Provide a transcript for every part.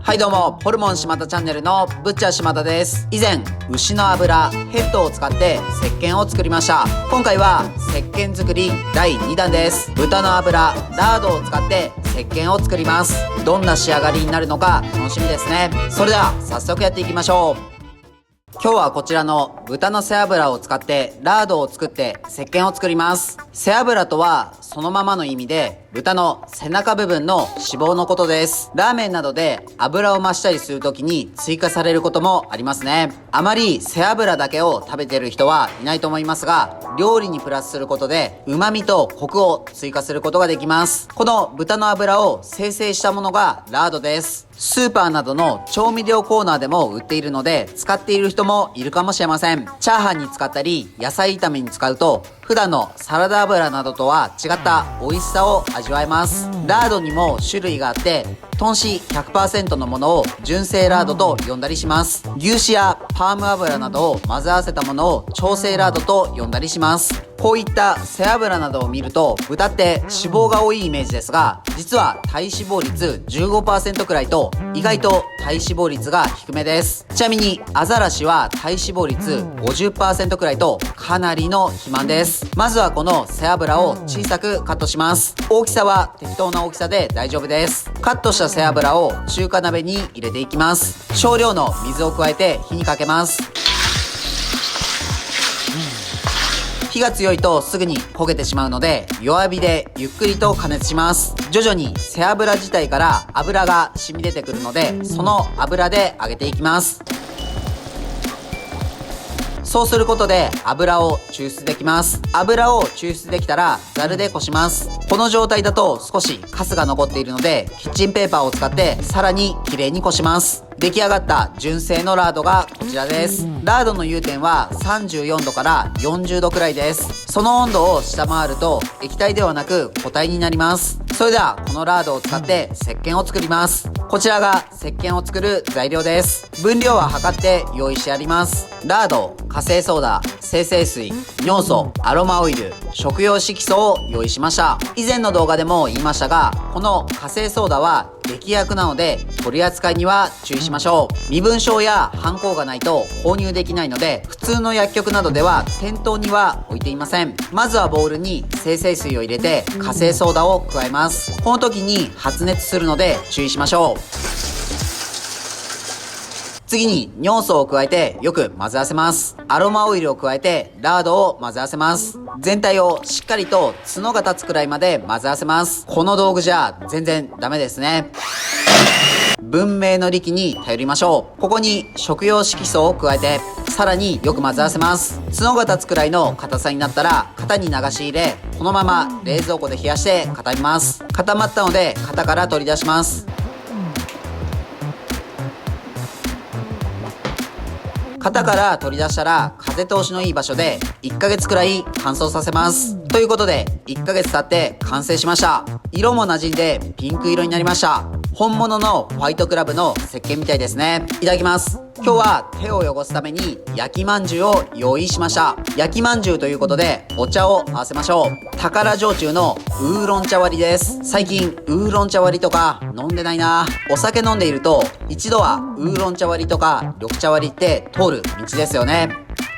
はいどうも、ホルモン島田チャンネルのブッチャー島田です。以前、牛の油、ヘッドを使って石鹸を作りました。今回は石鹸作り第2弾です。豚の油、ラードを使って石鹸を作ります。どんな仕上がりになるのか楽しみですね。それでは早速やっていきましょう。今日はこちらの豚の背脂を使ってラードを作って石鹸を作ります。背脂とはそのままの意味で豚の背中部分の脂肪のことです。ラーメンなどで油を増したりするときに追加されることもありますね。あまり背脂だけを食べてる人はいないと思いますが、料理にプラスすることで旨味とコクを追加することができます。この豚の脂を精製したものがラードです。スーパーなどの調味料コーナーでも売っているので使っている人もいるかもしれません。チャーハンに使ったり野菜炒めに使うと普段のサラダ油などとは違った美味しさを味わえます。ラードにも種類があって、豚脂 100% のものを純正ラードと呼んだりします。牛脂やパーム油などを混ぜ合わせたものを調整ラードと呼んだりします。こういった背脂などを見ると豚って脂肪が多いイメージですが、実は体脂肪率 15% くらいと意外と体脂肪率が低めです。ちなみにアザラシは体脂肪率 50% くらいとかなりの肥満です。まずはこの背脂を小さくカットします。大きさは適当な大きさで大丈夫です。カットした背脂を中華鍋に入れていきます。少量の水を加えて火にかけます。火が強いとすぐに焦げてしまうので弱火でゆっくりと加熱します。徐々に背脂自体から油が染み出てくるので、その油で揚げていきます。そうすることで油を抽出できます。油を抽出できたらザルでこします。この状態だと少しカスが残っているのでキッチンペーパーを使ってさらにきれいにこします。出来上がった純正のラードがこちらです。ラードの融点は34度から40度くらいです。その温度を下回ると液体ではなく固体になります。それではこのラードを使って石鹸を作ります。こちらが石鹸を作る材料です。分量は測って用意してあります。ラード、活性ソーダ、精製水、尿素、アロマオイル、食用色素を用意しました。以前の動画でも言いましたが、この活性ソーダは劇薬なので取り扱いには注意しましょう。身分証や番号がないと購入できないので、普通の薬局などでは店頭には置いていません。まずはボウルに精製水を入れて活性ソーダを加えます。この時に発熱するので注意しましょう。次に尿素を加えてよく混ぜ合わせます。アロマオイルを加えてラードを混ぜ合わせます。全体をしっかりと角が立つくらいまで混ぜ合わせます。この道具じゃ全然ダメですね。文明の利器に頼りましょう。ここに食用色素を加えてさらによく混ぜ合わせます。角が立つくらいの硬さになったら型に流し入れ、このまま冷蔵庫で冷やして固めます。固まったので型から取り出します。型から取り出したら風通しのいい場所で1ヶ月くらい乾燥させます。ということで1ヶ月経って完成しました。色も馴染んでピンク色になりました。本物のファイトクラブの石鹸みたいですね。いただきます。今日は手を汚すために焼きまんじゅうを用意しました。焼きまんじゅうということでお茶を合わせましょう。宝焼酎のウーロン茶割りです。最近ウーロン茶割りとか飲んでないな。お酒飲んでいると一度はウーロン茶割りとか緑茶割りって通る道ですよね。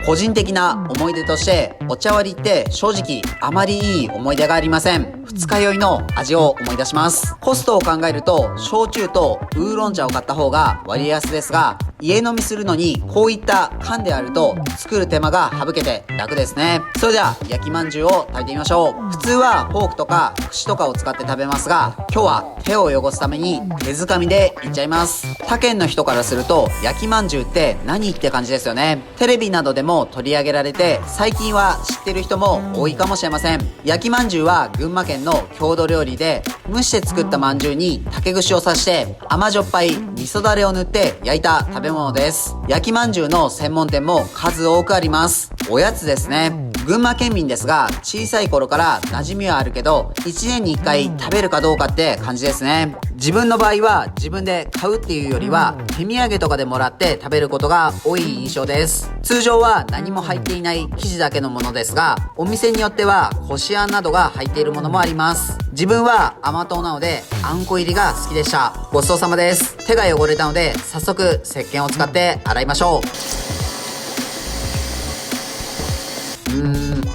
個人的な思い出としてお茶割りって正直あまりいい思い出がありません。二日酔いの味を思い出します。コストを考えると焼酎とウーロン茶を買った方が割安ですが、家飲みするのにこういった缶であると作る手間が省けて楽ですね。それでは焼きまんじゅうを食べてみましょう。普通はフォークとか串とかを使って食べますが、今日は手を汚すために手づかみでいっちゃいます。他県の人からすると焼きまんじゅうって何って感じですよね。テレビなどでも取り上げられて最近は知ってる人も多いかもしれません。焼きまんじゅうは群馬県の郷土料理で、蒸して作ったまんじゅうに竹串を刺して甘じょっぱい味噌だれを塗って焼いた食べ物です。焼きまんじゅうの専門店も数多くあります。おやつですね。群馬県民ですが、小さい頃から馴染みはあるけど、1年に1回食べるかどうかって感じですね。自分の場合は自分で買うっていうよりは、手土産とかでもらって食べることが多い印象です。通常は何も入っていない生地だけのものですが、お店によってはこしあんなどが入っているものもあります。自分は甘党なので、あんこ入りが好きでした。ごちそうさまです。手が汚れたので、早速石鹸を使って洗いましょう。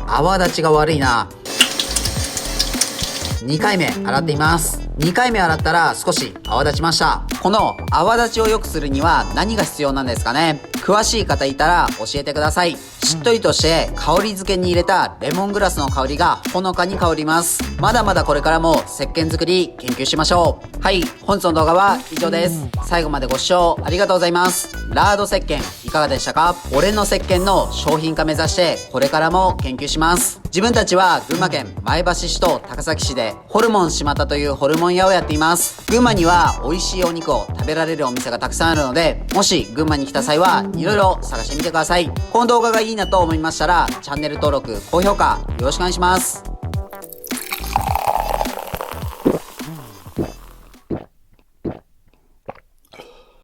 泡立ちが悪いな。2回目洗っています。2回目洗ったら少し泡立ちました。この泡立ちを良くするには何が必要なんですかね。詳しい方いたら教えてください。しっとりとして香り付けに入れたレモングラスの香りがほのかに香ります。まだまだこれからも石鹸作り研究しましょう。はい、本日の動画は以上です。最後までご視聴ありがとうございます。ラード石鹸いかがでしたか？俺の石鹸の商品化目指してこれからも研究します。自分たちは群馬県前橋市と高崎市でホルモン島田というホルモン屋をやっています。群馬には美味しいお肉を食べられるお店がたくさんあるので、もし群馬に来た際はいろいろ探してみてください。この動画がいいなと思いましたらチャンネル登録、高評価よろしくお願いします。